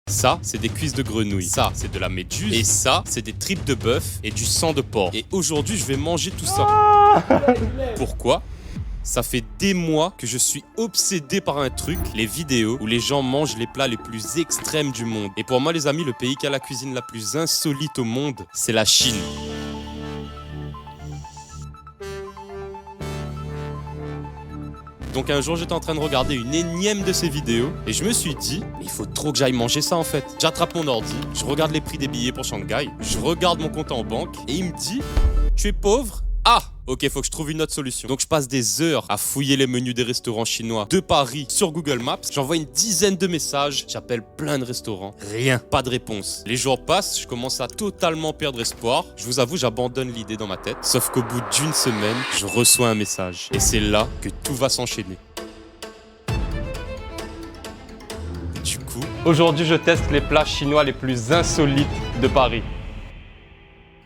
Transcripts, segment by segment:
Ça, c'est des cuisses de grenouille. Ça, c'est de la méduse. Et ça, c'est des tripes de bœuf et du sang de porc. Et aujourd'hui, je vais manger tout ça. Pourquoi ? Ça fait des mois que je suis obsédé par un truc, les vidéos où les gens mangent les plats les plus extrêmes du monde. Et pour moi, les amis, le pays qui a la cuisine la plus insolite au monde, c'est la Chine. Donc un jour, j'étais en train de regarder une énième de ces vidéos et je me suis dit, il faut trop que j'aille manger ça en fait. J'attrape mon ordi, je regarde les prix des billets pour Shanghai, je regarde mon compte en banque et il me dit, tu es pauvre ? Ah, ok, faut que je trouve une autre solution. Donc je passe des heures à fouiller les menus des restaurants chinois de Paris sur Google Maps. J'envoie une dizaine de messages, j'appelle plein de restaurants. Rien, pas de réponse. Les jours passent, je commence à totalement perdre espoir. Je vous avoue, j'abandonne l'idée dans ma tête. Sauf qu'au bout d'une semaine, je reçois un message. Et c'est là que tout va s'enchaîner. Du coup, aujourd'hui, je teste les plats chinois les plus insolites de Paris.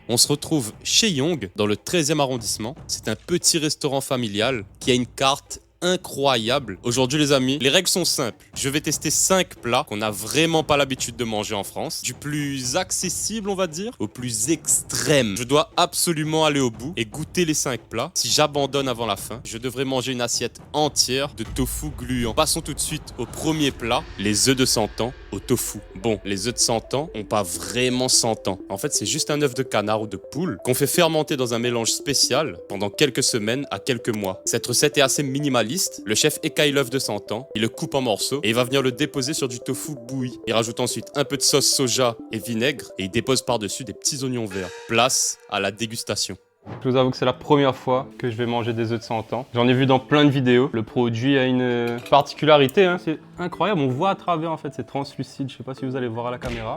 On se retrouve chez Yong, dans le 13e arrondissement. C'est un petit restaurant familial qui a une carte incroyable. Aujourd'hui les amis, les règles sont simples. Je vais tester 5 plats qu'on n'a vraiment pas l'habitude de manger en France. Du plus accessible on va dire, au plus extrême. Je dois absolument aller au bout et goûter les 5 plats. Si j'abandonne avant la fin, je devrais manger une assiette entière de tofu gluant. Passons tout de suite au premier plat, les œufs de 100 ans au tofu. Bon, les œufs de 100 ans ont pas vraiment 100 ans. En fait, c'est juste un œuf de canard ou de poule qu'on fait fermenter dans un mélange spécial pendant quelques semaines à quelques mois. Cette recette est assez minimaliste. Le chef écaille l'œuf de 100 ans, il le coupe en morceaux et il va venir le déposer sur du tofu bouilli. Il rajoute ensuite un peu de sauce soja et vinaigre et il dépose par-dessus des petits oignons verts. Place à la dégustation. Je vous avoue que c'est la première fois que je vais manger des œufs de 100 ans. J'en ai vu dans plein de vidéos. Le produit a une particularité, hein. C'est incroyable. On voit à travers en fait, c'est translucide. Je sais pas si vous allez voir à la caméra.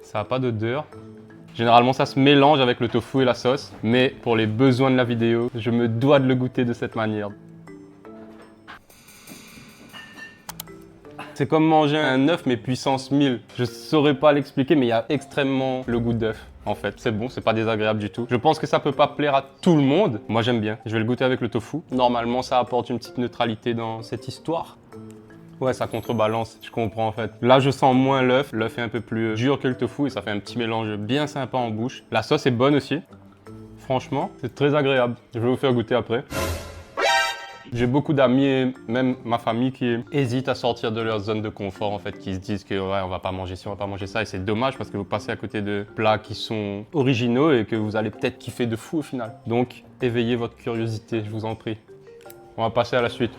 Ça n'a pas d'odeur. Généralement, ça se mélange avec le tofu et la sauce. Mais pour les besoins de la vidéo, je me dois de le goûter de cette manière. C'est comme manger un œuf mais puissance 1000. Je saurais pas l'expliquer mais il y a extrêmement le goût d'œuf. En fait, c'est bon, c'est pas désagréable du tout. Je pense que ça peut pas plaire à tout le monde. Moi j'aime bien. Je vais le goûter avec le tofu. Normalement ça apporte une petite neutralité dans cette histoire. Ouais, ça contrebalance, je comprends en fait. Là je sens moins l'œuf. L'œuf est un peu plus dur que le tofu et ça fait un petit mélange bien sympa en bouche. La sauce est bonne aussi. Franchement, c'est très agréable. Je vais vous faire goûter après. J'ai beaucoup d'amis et même ma famille qui hésitent à sortir de leur zone de confort en fait, qui se disent que ouais, on va pas manger ci, on va pas manger ça et c'est dommage parce que vous passez à côté de plats qui sont originaux et que vous allez peut-être kiffer de fou au final. Donc éveillez votre curiosité, je vous en prie. On va passer à la suite.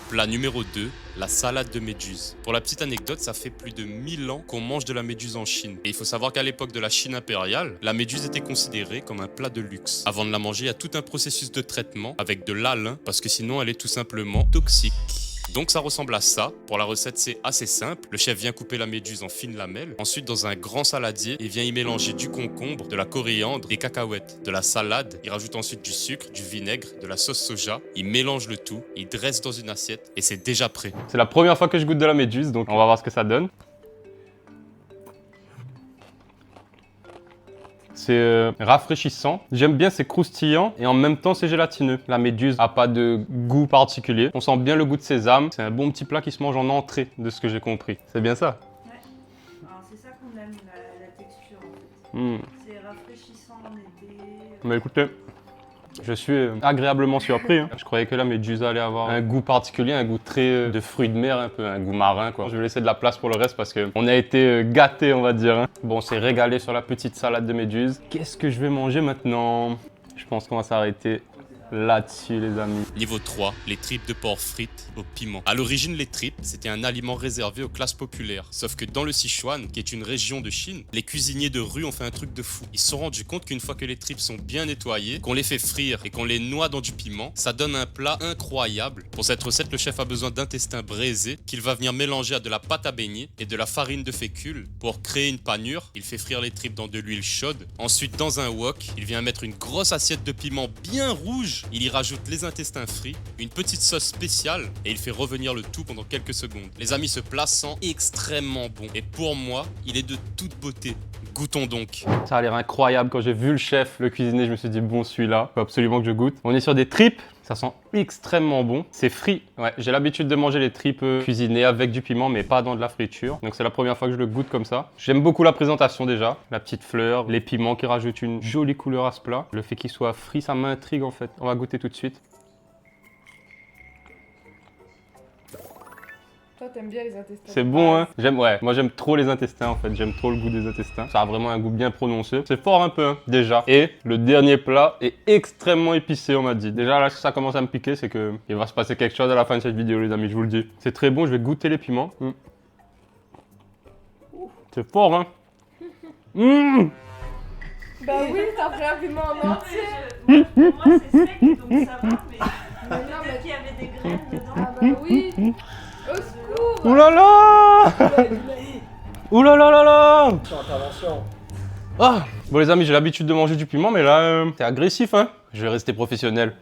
Plat numéro 2, la salade de méduse. Pour la petite anecdote, ça fait plus de 1000 ans qu'on mange de la méduse en Chine. Et il faut savoir qu'à l'époque de la Chine impériale, la méduse était considérée comme un plat de luxe. Avant de la manger, il y a tout un processus de traitement avec de l'alun, parce que sinon elle est tout simplement toxique. Donc ça ressemble à ça. Pour la recette, c'est assez simple. Le chef vient couper la méduse en fines lamelles. Ensuite, dans un grand saladier, il vient y mélanger du concombre, de la coriandre, des cacahuètes, de la salade. Il rajoute ensuite du sucre, du vinaigre, de la sauce soja. Il mélange le tout, il dresse dans une assiette et c'est déjà prêt. C'est la première fois que je goûte de la méduse, donc on va voir ce que ça donne. C'est rafraîchissant. J'aime bien, c'est croustillant et en même temps c'est gélatineux. La méduse n'a pas de goût particulier. On sent bien le goût de sésame. C'est un bon petit plat qui se mange en entrée, de ce que j'ai compris. C'est bien ça? Ouais. Alors c'est ça qu'on aime, la texture en fait. C'est rafraîchissant en été. Mais écoutez, je suis agréablement surpris. Hein. Je croyais que la méduse allait avoir un goût particulier, un goût très de fruits de mer, un peu un goût marin quoi. Je vais laisser de la place pour le reste parce qu'on a été gâtés on va dire. Hein. Bon, on s'est régalé sur la petite salade de méduse. Qu'est-ce que je vais manger maintenant? Je pense qu'on va s'arrêter là-dessus les amis. Niveau 3, les tripes de porc frites au piment. À l'origine, les tripes, c'était un aliment réservé aux classes populaires. Sauf que dans le Sichuan, qui est une région de Chine, les cuisiniers de rue ont fait un truc de fou. Ils se sont rendus compte qu'une fois que les tripes sont bien nettoyées, qu'on les fait frire et qu'on les noie dans du piment, ça donne un plat incroyable. Pour cette recette, le chef a besoin d'intestins braisés qu'il va venir mélanger à de la pâte à beignet et de la farine de fécule pour créer une panure. Il fait frire les tripes dans de l'huile chaude. Ensuite, dans un wok, il vient mettre une grosse assiette de piment bien rouge. Il y rajoute les intestins frits, une petite sauce spéciale et il fait revenir le tout pendant quelques secondes. Les amis, ce plat sent extrêmement bon et pour moi, il est de toute beauté. Goûtons donc. Ça a l'air incroyable. Quand j'ai vu le chef, le cuisinier, je me suis dit bon celui-là, faut absolument que je goûte. On est sur des tripes. Ça sent extrêmement bon. C'est frit. Ouais, j'ai l'habitude de manger les tripes cuisinées avec du piment, mais pas dans de la friture. Donc c'est la première fois que je le goûte comme ça. J'aime beaucoup la présentation déjà. La petite fleur, les piments qui rajoutent une jolie couleur à ce plat. Le fait qu'il soit frit, ça m'intrigue en fait. On va goûter tout de suite. Toi, t'aimes bien les intestins. C'est bon, hein? Moi j'aime trop les intestins en fait, j'aime trop le goût des intestins. Ça a vraiment un goût bien prononcé. C'est fort un peu, hein, déjà. Et le dernier plat est extrêmement épicé, on m'a dit. Déjà là, ça commence à me piquer, c'est que il va se passer quelque chose à la fin de cette vidéo, les amis, je vous le dis. C'est très bon, je vais goûter les piments. C'est fort, hein? Bah oui, t'as pris un piment en Non, entier. mais pour moi, c'est sec, donc ça va, mais Mais non, peut-être mais... qu'il y avait des graines dedans. Ah bah oui. Au secours. Ouh là là! Ouh là là là là! Intervention. Ah! Bon les amis, j'ai l'habitude de manger du piment, mais là, c'est agressif, hein? Je vais rester professionnel.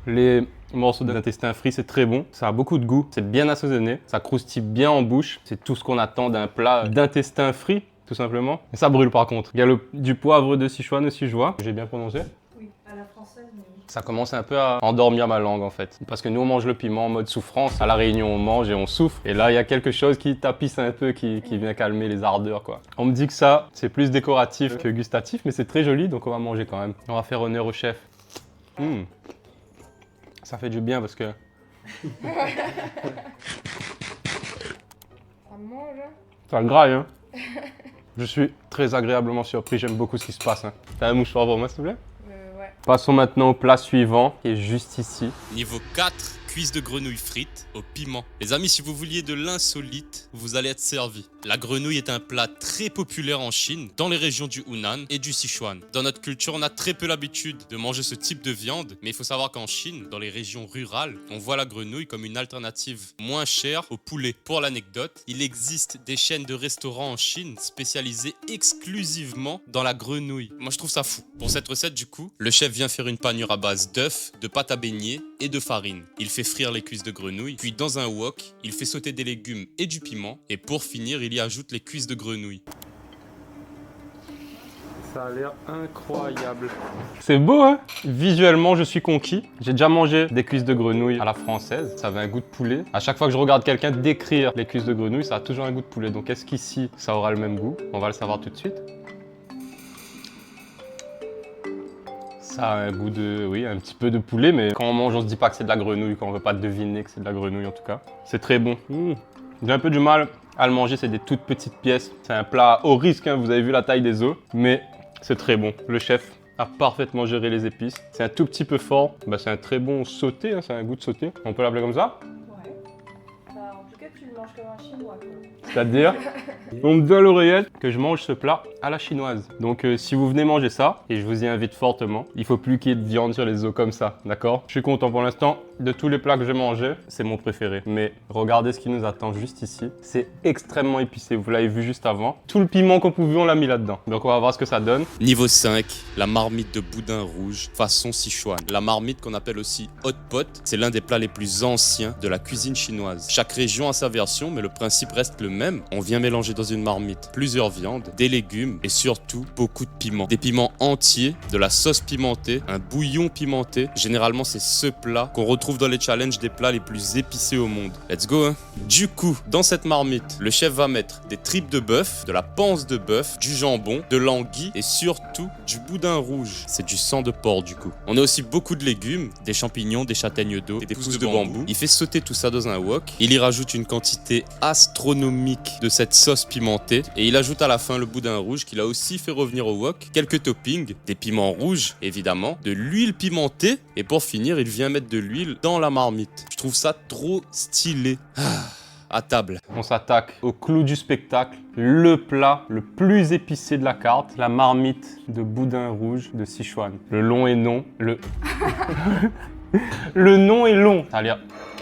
Les morceaux d'intestin frit, c'est très bon. Ça a beaucoup de goût, c'est bien assaisonné. Ça croustille bien en bouche. C'est tout ce qu'on attend d'un plat d'intestin frit, tout simplement. Et ça brûle par contre. Il y a du poivre de Sichuan aussi, je vois. J'ai bien prononcé. Oui, à la française, mais oui. Ça commence un peu à endormir ma langue en fait. Parce que nous on mange le piment en mode souffrance. À la Réunion on mange et on souffre. Et là il y a quelque chose qui tapisse un peu, qui vient calmer les ardeurs quoi. On me dit que ça c'est plus décoratif que gustatif, mais c'est très joli donc on va manger quand même. On va faire honneur au chef. Ça fait du bien parce que... Ça mange, hein. Ça graille hein. Je suis très agréablement surpris, j'aime beaucoup ce qui se passe. Hein. T'as un mouchoir pour moi s'il te plaît? Ouais. Passons maintenant au plat suivant qui est juste ici. Niveau 4, cuisse de grenouille frites au piment. Les amis, si vous vouliez de l'insolite, vous allez être servi. La grenouille est un plat très populaire en Chine, dans les régions du Hunan et du Sichuan. Dans notre culture, on a très peu l'habitude de manger ce type de viande, mais il faut savoir qu'en Chine, dans les régions rurales, on voit la grenouille comme une alternative moins chère au poulet. Pour l'anecdote, il existe des chaînes de restaurants en Chine spécialisées exclusivement dans la grenouille. Moi, je trouve ça fou. Pour cette recette, du coup, le chef vient faire une panure à base d'œufs, de pâte à beignet et de farine. Il fait frire les cuisses de grenouille, puis dans un wok, il fait sauter des légumes et du piment, et pour finir, il y ajoute les cuisses de grenouille. Ça a l'air incroyable. C'est beau, hein? Visuellement, je suis conquis. J'ai déjà mangé des cuisses de grenouille à la française. Ça avait un goût de poulet. À chaque fois que je regarde quelqu'un décrire les cuisses de grenouille, ça a toujours un goût de poulet. Donc, est-ce qu'ici, ça aura le même goût? On va le savoir tout de suite. Ça a un goût de, oui, un petit peu de poulet, mais quand on mange, on se dit pas que c'est de la grenouille, quand on veut pas deviner que c'est de la grenouille en tout cas. C'est très bon. J'ai un peu du mal à le manger, c'est des toutes petites pièces. C'est un plat au risque, hein, vous avez vu la taille des os, mais c'est très bon. Le chef a parfaitement géré les épices. C'est un tout petit peu fort, c'est un très bon sauté, hein, c'est un goût de sauté. On peut l'appeler comme ça? Ouais. Bah, en tout cas, tu le manges comme un chinois, quoi. C'est-à-dire, on me dit à l'oreillette que je mange ce plat à la chinoise. Donc si vous venez manger ça, et je vous y invite fortement, il faut plus qu'il y ait de viande sur les os comme ça, d'accord? Je suis content pour l'instant. De tous les plats que j'ai mangés, c'est mon préféré. Mais regardez ce qui nous attend juste ici. C'est extrêmement épicé, vous l'avez vu juste avant. Tout le piment qu'on pouvait, on l'a mis là-dedans. Donc on va voir ce que ça donne. Niveau 5, la marmite de boudin rouge façon Sichuan. La marmite qu'on appelle aussi hot pot, c'est l'un des plats les plus anciens de la cuisine chinoise. Chaque région a sa version, mais le principe reste le même. On vient mélanger dans une marmite plusieurs viandes, des légumes et surtout beaucoup de piments. Des piments entiers, de la sauce pimentée, un bouillon pimenté. Généralement, c'est ce plat qu'on retrouve dans les challenges des plats les plus épicés au monde. Let's go, hein. Du coup, dans cette marmite, le chef va mettre des tripes de bœuf, de la panse de bœuf, du jambon, de l'anguille et surtout du boudin rouge. C'est du sang de porc du coup. On a aussi beaucoup de légumes, des champignons, des châtaignes d'eau, des pousses de bambou. Il fait sauter tout ça dans un wok. Il y rajoute une quantité astronomique de cette sauce pimentée et il ajoute à la fin le boudin rouge qu'il a aussi fait revenir au wok. Quelques toppings, des piments rouges évidemment, de l'huile pimentée et pour finir, il vient mettre de l'huile dans la marmite. Je trouve ça trop stylé. À table. On s'attaque au clou du spectacle, le plat le plus épicé de la carte, la marmite de boudin rouge de Sichuan. Le long est non, le nom est long. Ça a l'air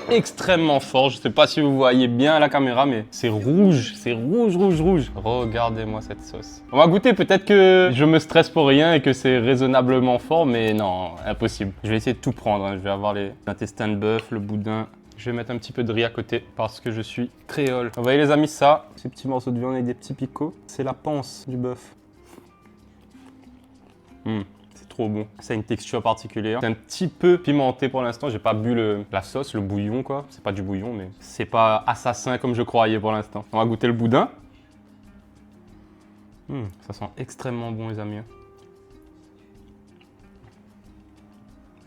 extrêmement fort, je sais pas si vous voyez bien à la caméra, mais c'est rouge, rouge. Regardez-moi cette sauce. On va goûter, peut-être que je me stresse pour rien et que c'est raisonnablement fort, mais non, impossible. Je vais essayer de tout prendre, hein. Je vais avoir les intestins de bœuf, le boudin. Je vais mettre un petit peu de riz à côté parce que je suis créole. Vous voyez les amis, ça, ces petits morceaux de viande avec des petits picots, c'est la panse du bœuf. C'est trop bon. Ça a une texture particulière. C'est un petit peu pimenté pour l'instant. J'ai pas bu la sauce, le bouillon quoi. C'est pas du bouillon, mais c'est pas assassin comme je croyais pour l'instant. On va goûter le boudin. Ça sent extrêmement bon les amis.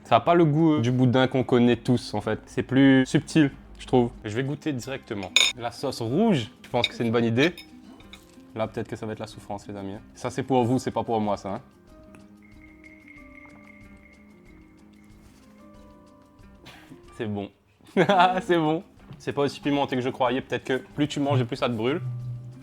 Ça n'a pas le goût du boudin qu'on connaît tous en fait. C'est plus subtil, je trouve. Je vais goûter directement. La sauce rouge, je pense que c'est une bonne idée. Là, peut-être que ça va être la souffrance, les amis. Ça, c'est pour vous, c'est pas pour moi, ça. Hein. C'est bon. C'est bon. C'est pas aussi pimenté que je croyais. Peut-être que plus tu manges et plus ça te brûle.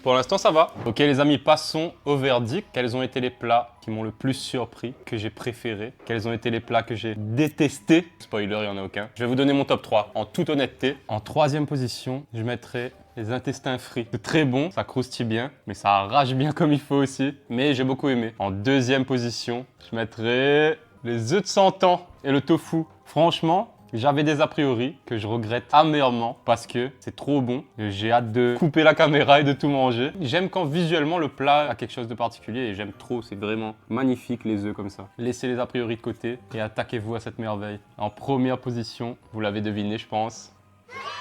Pour l'instant, ça va. Ok, les amis, passons au verdict. Quels ont été les plats qui m'ont le plus surpris, que j'ai préférés? Quels ont été les plats que j'ai détestés? Spoiler, il n'y en a aucun. Je vais vous donner mon top 3, en toute honnêteté. En troisième position, je mettrai les intestins frits. C'est très bon, ça croustille bien, mais ça arrache bien comme il faut aussi. Mais j'ai beaucoup aimé. En deuxième position, je mettrai les œufs de 100 ans et le tofu. Franchement, j'avais des a priori que je regrette amèrement parce que c'est trop bon. J'ai hâte de couper la caméra et de tout manger. J'aime quand visuellement le plat a quelque chose de particulier et j'aime trop. C'est vraiment magnifique les œufs comme ça. Laissez les a priori de côté et attaquez-vous à cette merveille. En première position, vous l'avez deviné je pense,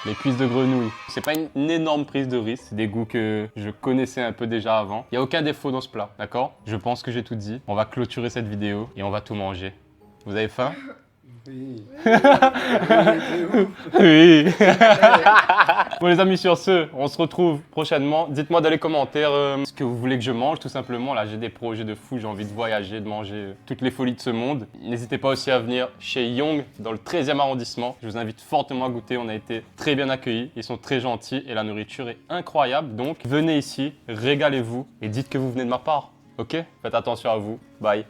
les cuisses de grenouille. C'est pas une énorme prise de risque, c'est des goûts que je connaissais un peu déjà avant. Il n'y a aucun défaut dans ce plat, d'accord? Je pense que j'ai tout dit. On va clôturer cette vidéo et on va tout manger. Vous avez faim? Oui. Oui. Bon les amis, sur ce, on se retrouve prochainement. Dites-moi dans les commentaires ce que vous voulez que je mange, tout simplement. Là, j'ai des projets de fou, j'ai envie de voyager, de manger toutes les folies de ce monde. N'hésitez pas aussi à venir chez Yong, dans le 13e arrondissement. Je vous invite fortement à goûter, on a été très bien accueillis. Ils sont très gentils et la nourriture est incroyable. Donc, venez ici, régalez-vous et dites que vous venez de ma part. Ok? Faites attention à vous. Bye.